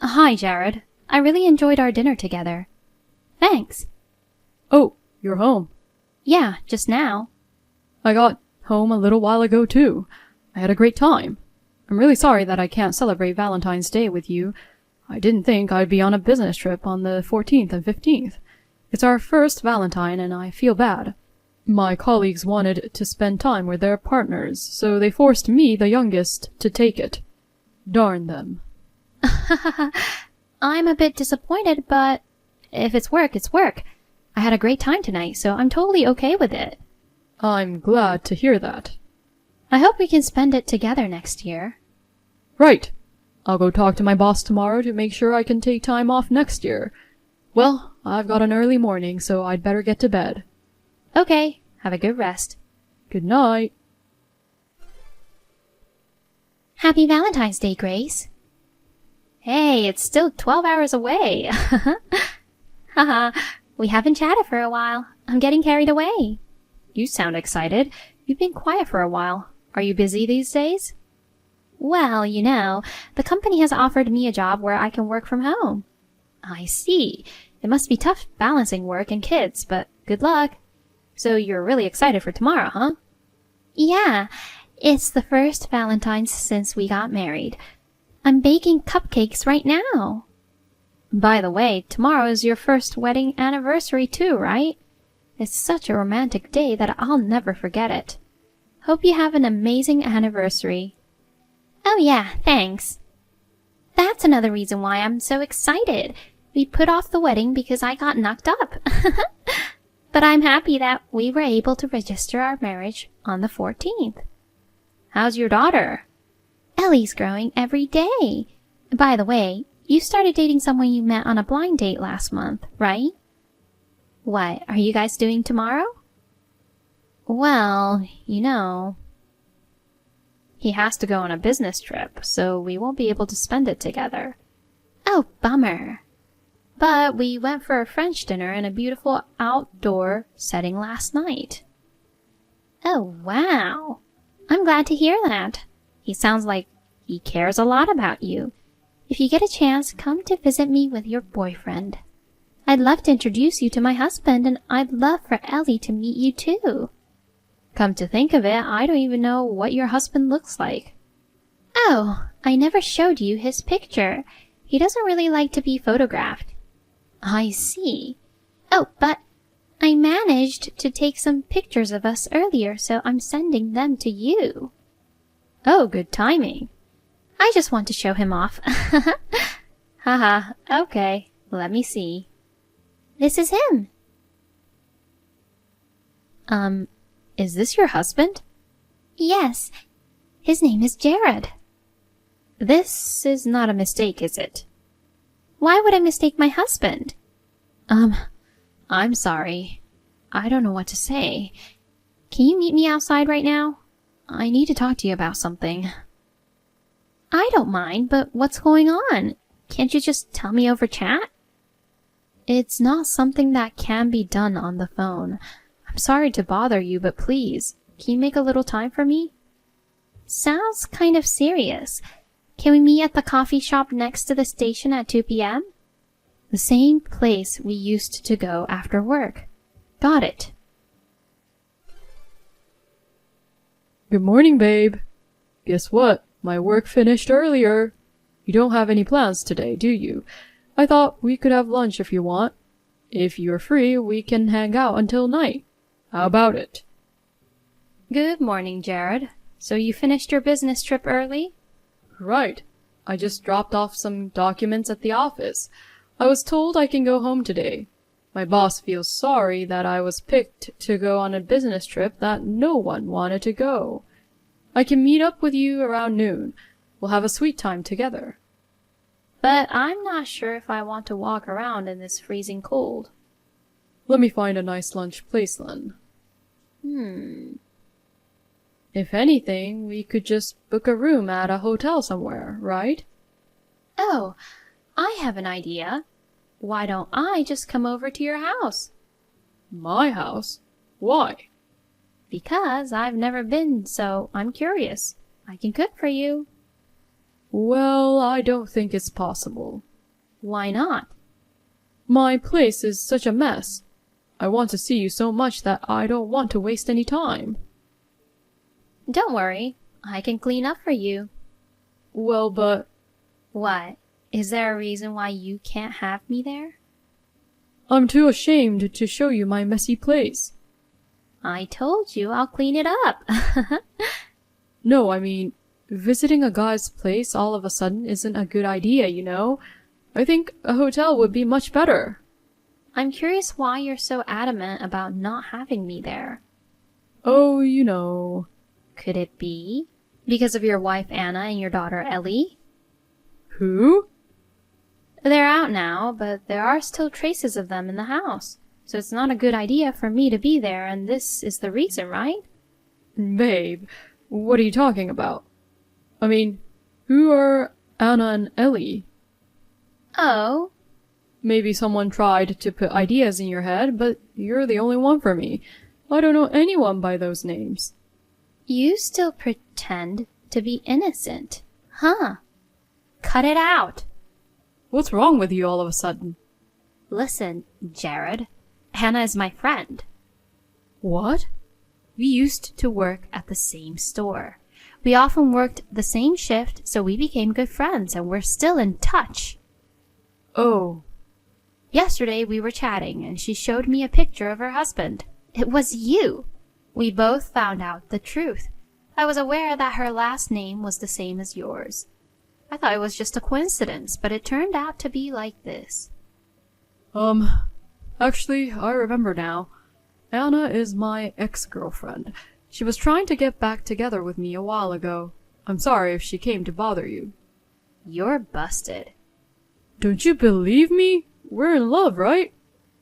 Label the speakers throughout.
Speaker 1: Hi, Jared. I really enjoyed our dinner together. Thanks.
Speaker 2: Oh, you're home.
Speaker 1: Yeah, just now.
Speaker 2: I got home a little while ago, too. I had a great time. I'm really sorry that I can't celebrate Valentine's Day with you. I didn't think I'd be on a business trip on the 14th and 15th. It's our first Valentine, and I feel bad. My colleagues wanted to spend time with their partners, so they forced me, the youngest, to take it. Darn them.
Speaker 1: I'm a bit disappointed, but if it's work, it's work. I had a great time tonight, so I'm totally okay with it.
Speaker 2: I'm glad to hear that.
Speaker 1: I hope we can spend it together next year.
Speaker 2: Right. I'll go talk to my boss tomorrow to make sure I can take time off next year. Well, I've got an early morning, so I'd better get to bed.
Speaker 1: Okay, have a good rest.
Speaker 2: Good night.
Speaker 1: Happy Valentine's Day, Grace. Hey, it's still 12 hours away. Haha, we haven't chatted for a while. I'm getting carried away. You sound excited. You've been quiet for a while. Are you busy these days? Well, the company has offered me a job where I can work from home. I see. It must be tough balancing work and kids, but good luck. So you're really excited for tomorrow, huh? Yeah, it's the first Valentine's since we got married. I'm baking cupcakes right now. By the way, tomorrow is your first wedding anniversary too, right? It's such a romantic day that I'll never forget it. Hope you have an amazing anniversary. Oh yeah, thanks. That's another reason why I'm so excited. We put off the wedding because I got knocked up. But I'm happy that we were able to register our marriage on the 14th. How's your daughter? Ellie's growing every day. By the way, you started dating someone you met on a blind date last month, right? What are you guys doing tomorrow? Well, he has to go on a business trip, so we won't be able to spend it together. Oh, bummer. But we went for a French dinner in a beautiful outdoor setting last night. Oh, wow. I'm glad to hear that. He sounds like he cares a lot about you. If you get a chance, come to visit me with your boyfriend. I'd love to introduce you to my husband, and I'd love for Ellie to meet you too. Come to think of it, I don't even know what your husband looks like. Oh, I never showed you his picture. He doesn't really like to be photographed. I see. Oh, but I managed to take some pictures of us earlier, so I'm sending them to you. Oh, good timing. I just want to show him off. Haha, okay, let me see. This is him. Is this your husband? Yes, his name is Jared. This is not a mistake, is it? Why would I mistake my husband? I'm sorry. I don't know what to say. Can you meet me outside right now? I need to talk to you about something. I don't mind, but what's going on? Can't you just tell me over chat? It's not something that can be done on the phone. I'm sorry to bother you, but please, can you make a little time for me? Sounds kind of serious. Can we meet at the coffee shop next to the station at 2 p.m.? The same place we used to go after work. Got it.
Speaker 2: Good morning, babe. Guess what? My work finished earlier. You don't have any plans today, do you? I thought we could have lunch if you want. If you're free, we can hang out until night. How about it?
Speaker 1: Good morning, Jared. So you finished your business trip early?
Speaker 2: Right. I just dropped off some documents at the office. I was told I can go home today. My boss feels sorry that I was picked to go on a business trip that no one wanted to go. I can meet up with you around noon. We'll have a sweet time together.
Speaker 1: But I'm not sure if I want to walk around in this freezing cold.
Speaker 2: Let me find a nice lunch place then. If anything, we could just book a room at a hotel somewhere, right?
Speaker 1: Oh, I have an idea. Why don't I just come over to your house?
Speaker 2: My house? Why?
Speaker 1: Because I've never been, so I'm curious. I can cook for you.
Speaker 2: Well, I don't think it's possible.
Speaker 1: Why not?
Speaker 2: My place is such a mess. I want to see you so much that I don't want to waste any time.
Speaker 1: Don't worry, I can clean up for you.
Speaker 2: Well, but...
Speaker 1: What? Is there a reason why you can't have me there?
Speaker 2: I'm too ashamed to show you my messy place.
Speaker 1: I told you I'll clean it up.
Speaker 2: No, I mean, visiting a guy's place all of a sudden isn't a good idea, you know? I think a hotel would be much better.
Speaker 1: I'm curious why you're so adamant about not having me there.
Speaker 2: Oh, you know...
Speaker 1: Could it be because of your wife Anna and your daughter Ellie?
Speaker 2: Who?
Speaker 1: They're out now, but there are still traces of them in the house. So it's not a good idea for me to be there, and this is the reason, right?
Speaker 2: Babe, what are you talking about? I mean, who are Anna and Ellie?
Speaker 1: Oh,
Speaker 2: Maybe someone tried to put ideas in your head, but you're the only one for me. I don't know anyone by those names.
Speaker 1: you still pretend to be innocent, huh? Cut it out.
Speaker 2: What's wrong with you all of a sudden?
Speaker 1: Listen, Jared, Hannah is my friend.
Speaker 2: What?
Speaker 1: We used to work at the same store. We often worked the same shift, so we became good friends, and we're still in touch.
Speaker 2: Oh.
Speaker 1: Yesterday we were chatting, and she showed me a picture of her husband. It was you. We both found out the truth. I was aware that her last name was the same as yours. I thought it was just a coincidence, but it turned out to be like this.
Speaker 2: Actually, I remember now. Anna is my ex-girlfriend. She was trying to get back together with me a while ago. I'm sorry if she came to bother you.
Speaker 1: You're busted.
Speaker 2: Don't you believe me? We're in love, right?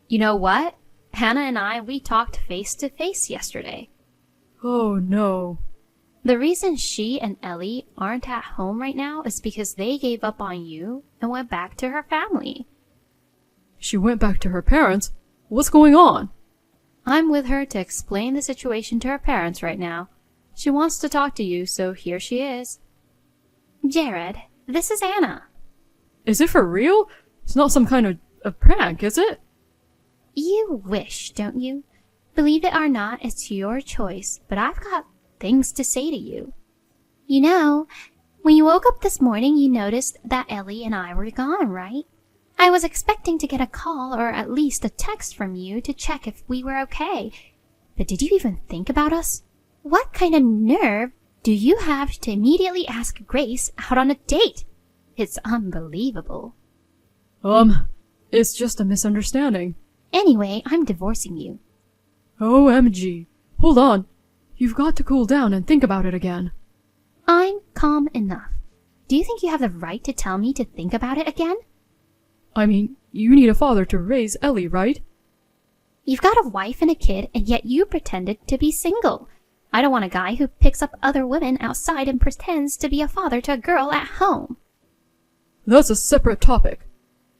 Speaker 1: You know what? Hannah and we talked face to face yesterday.
Speaker 2: Oh, no.
Speaker 1: The reason she and Ellie aren't at home right now is because they gave up on you and went back to her family.
Speaker 2: She went back to her parents? What's going on?
Speaker 1: I'm with her to explain the situation to her parents right now. She wants to talk to you, so here she is. Jared, this is Anna.
Speaker 2: Is it for real? It's not some kind of a prank, is it?
Speaker 1: You wish, don't you? Believe it or not, it's your choice, but I've got things to say to you. You know, when you woke up this morning, you noticed that Ellie and I were gone, right? I was expecting to get a call or at least a text from you to check if we were okay. But did you even think about us? What kind of nerve do you have to immediately ask Grace out on a date? It's unbelievable.
Speaker 2: It's just a misunderstanding.
Speaker 1: Anyway, I'm divorcing you.
Speaker 2: OMG. Hold on. You've got to cool down and think about it again.
Speaker 1: I'm calm enough. Do you think you have the right to tell me to think about it again?
Speaker 2: I mean, you need a father to raise Ellie, right?
Speaker 1: You've got a wife and a kid, and yet you pretended to be single. I don't want a guy who picks up other women outside and pretends to be a father to a girl at home.
Speaker 2: That's a separate topic.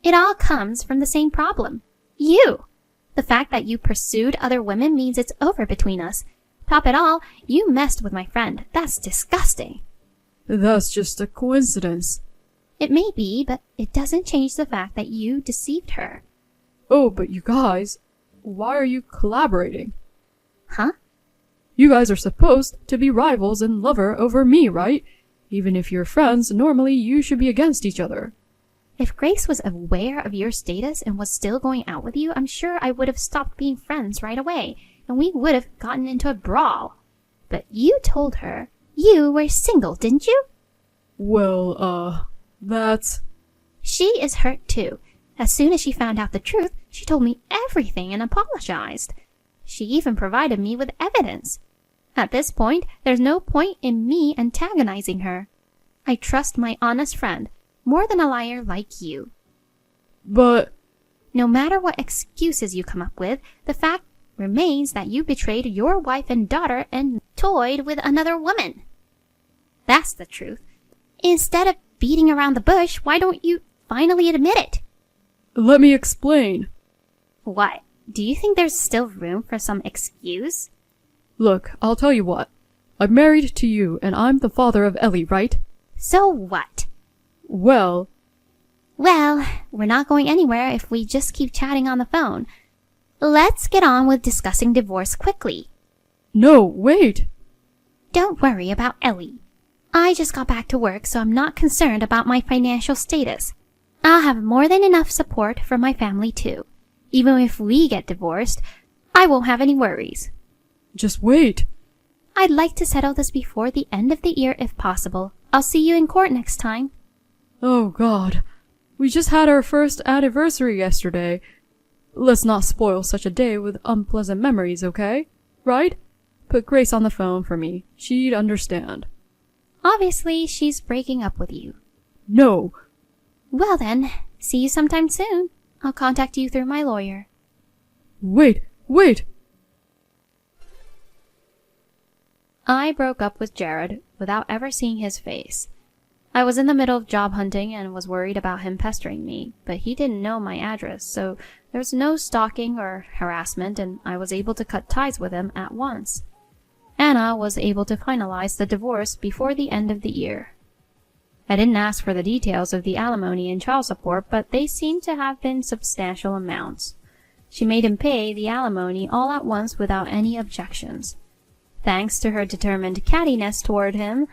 Speaker 1: It all comes from the same problem. You. The fact that you pursued other women means it's over between us. Top it all, you messed with my friend. That's disgusting.
Speaker 2: That's just a coincidence.
Speaker 1: It may be, but it doesn't change the fact that you deceived her.
Speaker 2: Oh, but you guys, why are you collaborating?
Speaker 1: Huh?
Speaker 2: You guys are supposed to be rivals and lover over me, right? Even if you're friends, normally you should be against each other.
Speaker 1: If Grace was aware of your status and was still going out with you, I'm sure I would have stopped being friends right away, and we would have gotten into a brawl. But you told her you were single, didn't you?
Speaker 2: Well, that's...
Speaker 1: She is hurt too. As soon as she found out the truth, she told me everything and apologized. She even provided me with evidence. At this point, there's no point in me antagonizing her. I trust my honest friend more than a liar like you.
Speaker 2: But...
Speaker 1: No matter what excuses you come up with, the fact remains that you betrayed your wife and daughter and toyed with another woman. That's the truth. Instead of beating around the bush, why don't you finally admit it?
Speaker 2: Let me explain.
Speaker 1: What? Do you think there's still room for some excuse?
Speaker 2: Look, I'll tell you what. I'm married to you, and I'm the father of Ellie, right?
Speaker 1: So what?
Speaker 2: Well,
Speaker 1: Well, we're not going anywhere if we just keep chatting on the phone. Let's get on with discussing divorce quickly.
Speaker 2: No, wait!
Speaker 1: Don't worry about Ellie. I just got back to work, so I'm not concerned about my financial status. I'll have more than enough support from my family too. Even if we get divorced, I won't have any worries.
Speaker 2: Just wait!
Speaker 1: I'd like to settle this before the end of the year if possible. I'll see you in court next time.
Speaker 2: Oh God. We just had our first anniversary yesterday. Let's not spoil such a day with unpleasant memories, okay? Right? Put Grace on the phone for me. She'd understand.
Speaker 1: Obviously, she's breaking up with you.
Speaker 2: No.
Speaker 1: Well then, see you sometime soon. I'll contact you through my lawyer.
Speaker 2: Wait!
Speaker 1: I broke up with Jared without ever seeing his face. I was in the middle of job hunting and was worried about him pestering me, but he didn't know my address, so there was no stalking or harassment, and I was able to cut ties with him at once. Anna was able to finalize the divorce before the end of the year. I didn't ask for the details of the alimony and child support, but they seemed to have been substantial amounts. She made him pay the alimony all at once without any objections. Thanks to her determined cattiness toward him,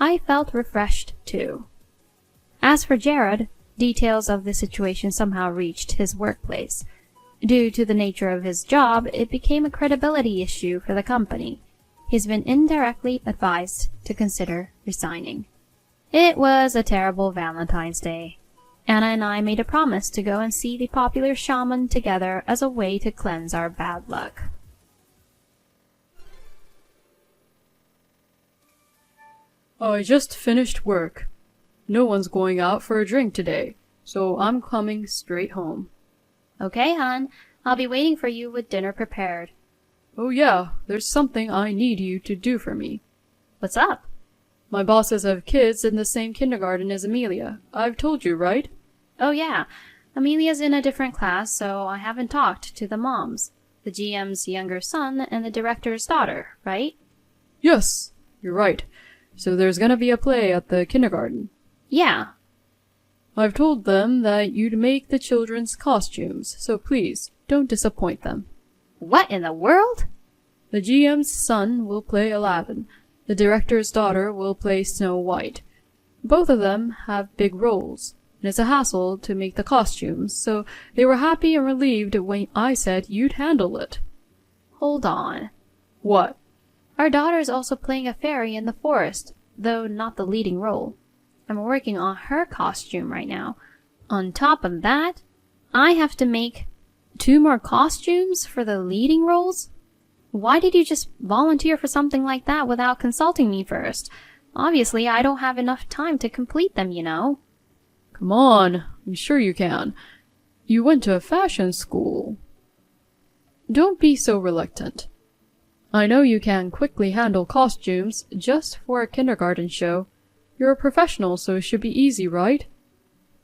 Speaker 1: I felt refreshed too. As for Jared, details of the situation somehow reached his workplace. Due to the nature of his job, it became a credibility issue for the company. He's been indirectly advised to consider resigning. It was a terrible Valentine's Day. Anna and I made a promise to go and see the popular shaman together as a way to cleanse our bad luck.
Speaker 2: I just finished work. No one's going out for a drink today, so I'm coming straight home.
Speaker 1: Okay, hon. I'll be waiting for you with dinner prepared.
Speaker 2: Oh yeah, there's something I need you to do for me.
Speaker 1: What's up?
Speaker 2: My bosses have kids in the same kindergarten as Amelia. I've told you, right?
Speaker 1: Oh yeah. Amelia's in a different class, so I haven't talked to the moms. The GM's younger son and the director's daughter, right?
Speaker 2: Yes, you're right. So there's gonna be a play at the kindergarten.
Speaker 1: Yeah.
Speaker 2: I've told them that you'd make the children's costumes, so please, don't disappoint them.
Speaker 1: What in the world?
Speaker 2: The GM's son will play Aladdin. The director's daughter will play Snow White. Both of them have big roles, and it's a hassle to make the costumes, so they were happy and relieved when I said you'd handle it.
Speaker 1: Hold on.
Speaker 2: What?
Speaker 1: Our daughter's also playing a fairy in the forest, though not the leading role. I'm working on her costume right now. On top of that, I have to make 2 more costumes for the leading roles? Why did you just volunteer for something like that without consulting me first? Obviously, I don't have enough time to complete them, you know.
Speaker 2: Come on, I'm sure you can. You went to a fashion school. Don't be so reluctant. I know you can quickly handle costumes just for a kindergarten show. You're a professional, so it should be easy, right?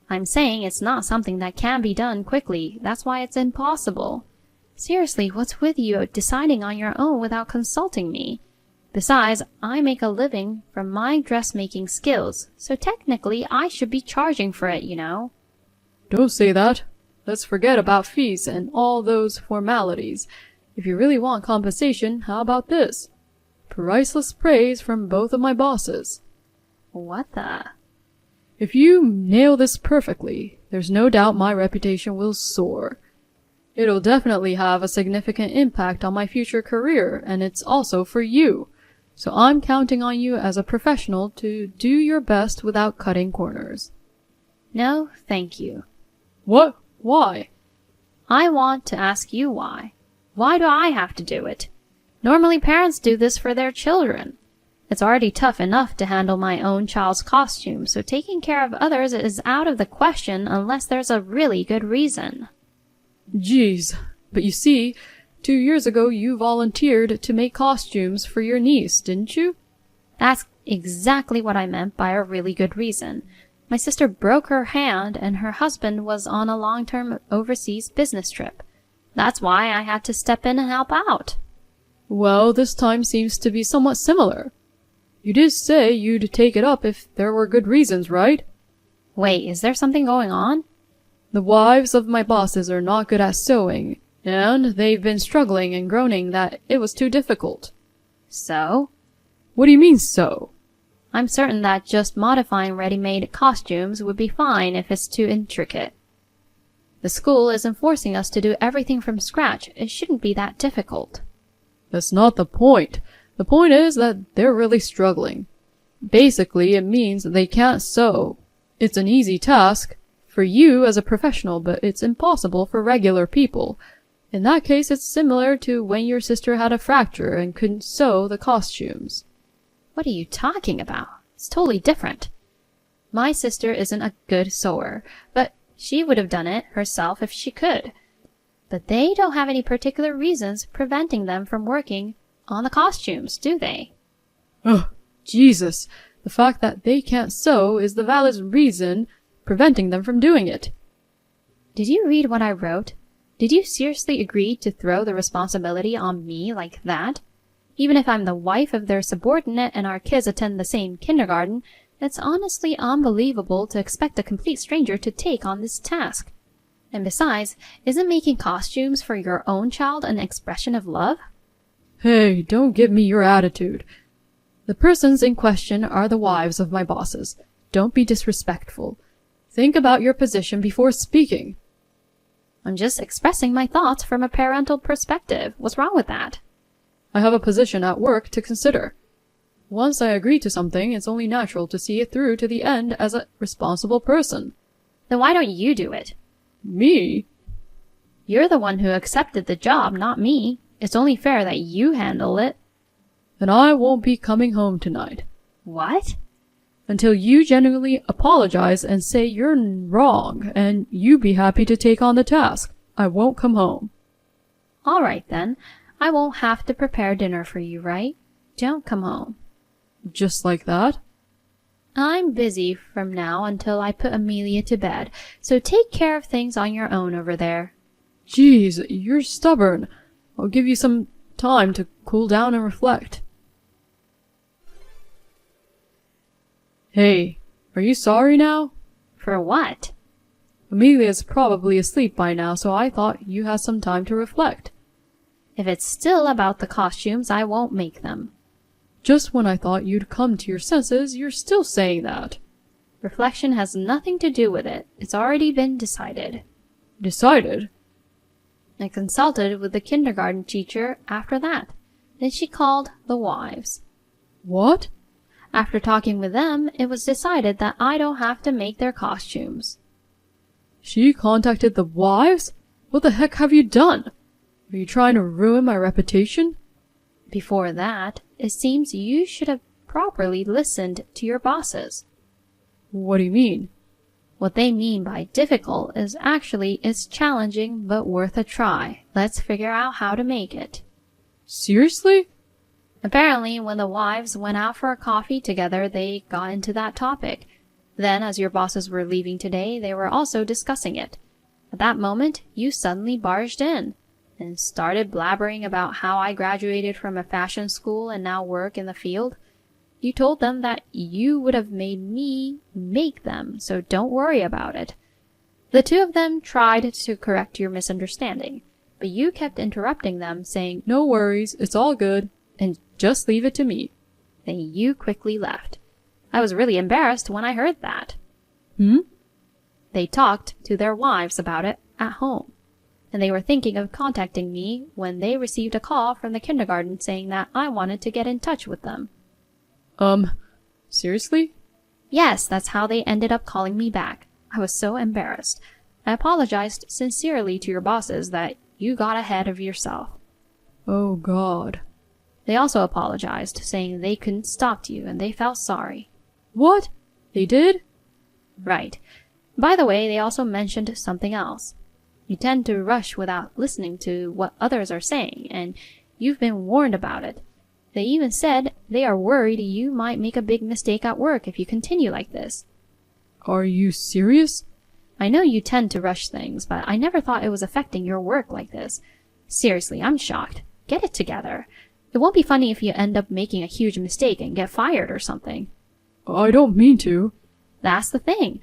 Speaker 1: I'm saying it's not something that can be done quickly. That's why it's impossible. Seriously, what's with you deciding on your own without consulting me? Besides, I make a living from my dressmaking skills, so technically I should be charging for it, you know.
Speaker 2: Don't say that. Let's forget about fees and all those formalities. If you really want compensation, how about this? Priceless praise from both of my bosses.
Speaker 1: What the?
Speaker 2: If you nail this perfectly, there's no doubt my reputation will soar. It'll definitely have a significant impact on my future career, and it's also for you. So I'm counting on you as a professional to do your best without cutting corners.
Speaker 1: No, thank you.
Speaker 2: What? Why?
Speaker 1: I want to ask you why. Why do I have to do it? Normally parents do this for their children. It's already tough enough to handle my own child's costume, so taking care of others is out of the question unless there's a really good reason.
Speaker 2: Geez, but you see, 2 years ago you volunteered to make costumes for your niece, didn't you?
Speaker 1: That's exactly what I meant by a really good reason. My sister broke her hand and her husband was on a long-term overseas business trip. That's why I had to step in and help out.
Speaker 2: Well, this time seems to be somewhat similar. You did say you'd take it up if there were good reasons, right?
Speaker 1: Wait, is there something going on?
Speaker 2: The wives of my bosses are not good at sewing, and they've been struggling and groaning that it was too difficult.
Speaker 1: So?
Speaker 2: What do you mean, so?
Speaker 1: I'm certain that just modifying ready-made costumes would be fine if it's too intricate. The school isn't forcing us to do everything from scratch. It shouldn't be that difficult.
Speaker 2: That's not the point. The point is that they're really struggling. Basically, it means they can't sew. It's an easy task for you as a professional, but it's impossible for regular people. In that case, it's similar to when your sister had a fracture and couldn't sew the costumes.
Speaker 1: What are you talking about? It's totally different. My sister isn't a good sewer, but she would have done it herself if she could. But they don't have any particular reasons preventing them from working on the costumes, do they?
Speaker 2: Ugh, Jesus. The fact that they can't sew is the valid reason preventing them from doing it.
Speaker 1: Did you read what I wrote? Did you seriously agree to throw the responsibility on me like that? Even if I'm the wife of their subordinate and our kids attend the same kindergarten, it's honestly unbelievable to expect a complete stranger to take on this task. And besides, isn't making costumes for your own child an expression of love?
Speaker 2: Hey, don't give me your attitude. The persons in question are the wives of my bosses. Don't be disrespectful. Think about your position before speaking.
Speaker 1: I'm just expressing my thoughts from a parental perspective. What's wrong with that?
Speaker 2: I have a position at work to consider. Once I agree to something, it's only natural to see it through to the end as a responsible person.
Speaker 1: Then why don't you do it?
Speaker 2: Me?
Speaker 1: You're the one who accepted the job, not me. It's only fair that you handle it.
Speaker 2: Then I won't be coming home tonight.
Speaker 1: What?
Speaker 2: Until you genuinely apologize and say you're wrong, and you be happy to take on the task. I won't come home.
Speaker 1: All right, then. I won't have to prepare dinner for you, right? Don't come home.
Speaker 2: Just like that?
Speaker 1: I'm busy from now until I put Amelia to bed, so take care of things on your own over there.
Speaker 2: Jeez, you're stubborn. I'll give you some time to cool down and reflect. Hey, are you sorry now?
Speaker 1: For what?
Speaker 2: Amelia's probably asleep by now, so I thought you had some time to reflect.
Speaker 1: If it's still about the costumes, I won't make them.
Speaker 2: Just when I thought you'd come to your senses, you're still saying that.
Speaker 1: Reflection has nothing to do with it. It's already been decided.
Speaker 2: Decided?
Speaker 1: I consulted with the kindergarten teacher after that. Then she called the wives.
Speaker 2: What?
Speaker 1: After talking with them, it was decided that I don't have to make their costumes.
Speaker 2: She contacted the wives? What the heck have you done? Are you trying to ruin my reputation?
Speaker 1: Before that, it seems you should have properly listened to your bosses.
Speaker 2: What do you mean?
Speaker 1: What they mean by difficult is actually it's challenging but worth a try. Let's figure out how to make it.
Speaker 2: Seriously?
Speaker 1: Apparently, when the wives went out for a coffee together, they got into that topic. Then, as your bosses were leaving today, they were also discussing it. At that moment, you suddenly barged in and started blabbering about how I graduated from a fashion school and now work in the field. You told them that you would have made me make them, so don't worry about it. The two of them tried to correct your misunderstanding, but you kept interrupting them, saying,
Speaker 2: No worries, it's all good, and just leave it to me.
Speaker 1: Then you quickly left. I was really embarrassed when I heard that. They talked to their wives about it at home, and they were thinking of contacting me when they received a call from the kindergarten saying that I wanted to get in touch with them.
Speaker 2: Seriously?
Speaker 1: Yes, that's how they ended up calling me back. I was so embarrassed. I apologized sincerely to your bosses that you got ahead of yourself.
Speaker 2: Oh, God.
Speaker 1: They also apologized, saying they couldn't stop you and they felt sorry.
Speaker 2: What? They did?
Speaker 1: Right. By the way, they also mentioned something else. You tend to rush without listening to what others are saying, and you've been warned about it. They even said they are worried you might make a big mistake at work if you continue like this.
Speaker 2: Are you serious?
Speaker 1: I know you tend to rush things, but I never thought it was affecting your work like this. Seriously, I'm shocked. Get it together. It won't be funny if you end up making a huge mistake and get fired or something.
Speaker 2: I don't mean to.
Speaker 1: That's the thing.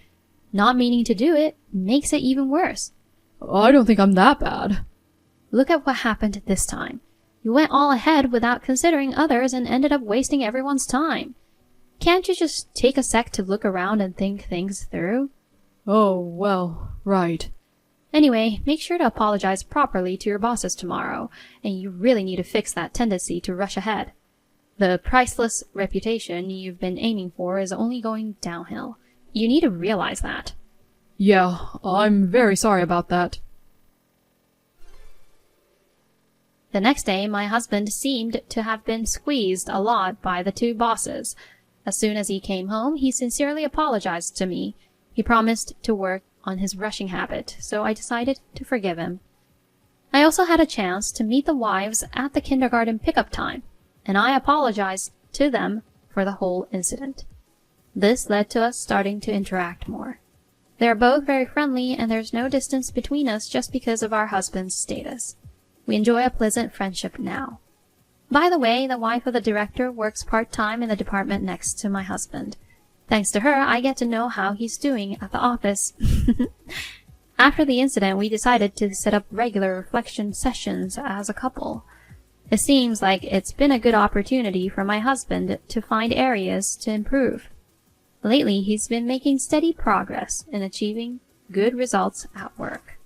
Speaker 1: Not meaning to do it makes it even worse.
Speaker 2: I don't think I'm that bad.
Speaker 1: Look at what happened this time. You went all ahead without considering others and ended up wasting everyone's time. Can't you just take a sec to look around and think things through?
Speaker 2: Oh, well, right.
Speaker 1: Anyway, make sure to apologize properly to your bosses tomorrow, and you really need to fix that tendency to rush ahead. The priceless reputation you've been aiming for is only going downhill. You need to realize that.
Speaker 2: Yeah, I'm very sorry about that.
Speaker 1: The next day, my husband seemed to have been squeezed a lot by the two bosses. As soon as he came home, he sincerely apologized to me. He promised to work on his rushing habit, so I decided to forgive him. I also had a chance to meet the wives at the kindergarten pickup time, and I apologized to them for the whole incident. This led to us starting to interact more. They are both very friendly, and there's no distance between us just because of our husband's status. We enjoy a pleasant friendship now. By the way, the wife of the director works part-time in the department next to my husband. Thanks to her, I get to know how he's doing at the office. After the incident, we decided to set up regular reflection sessions as a couple. It seems like it's been a good opportunity for my husband to find areas to improve. Lately, he's been making steady progress in achieving good results at work.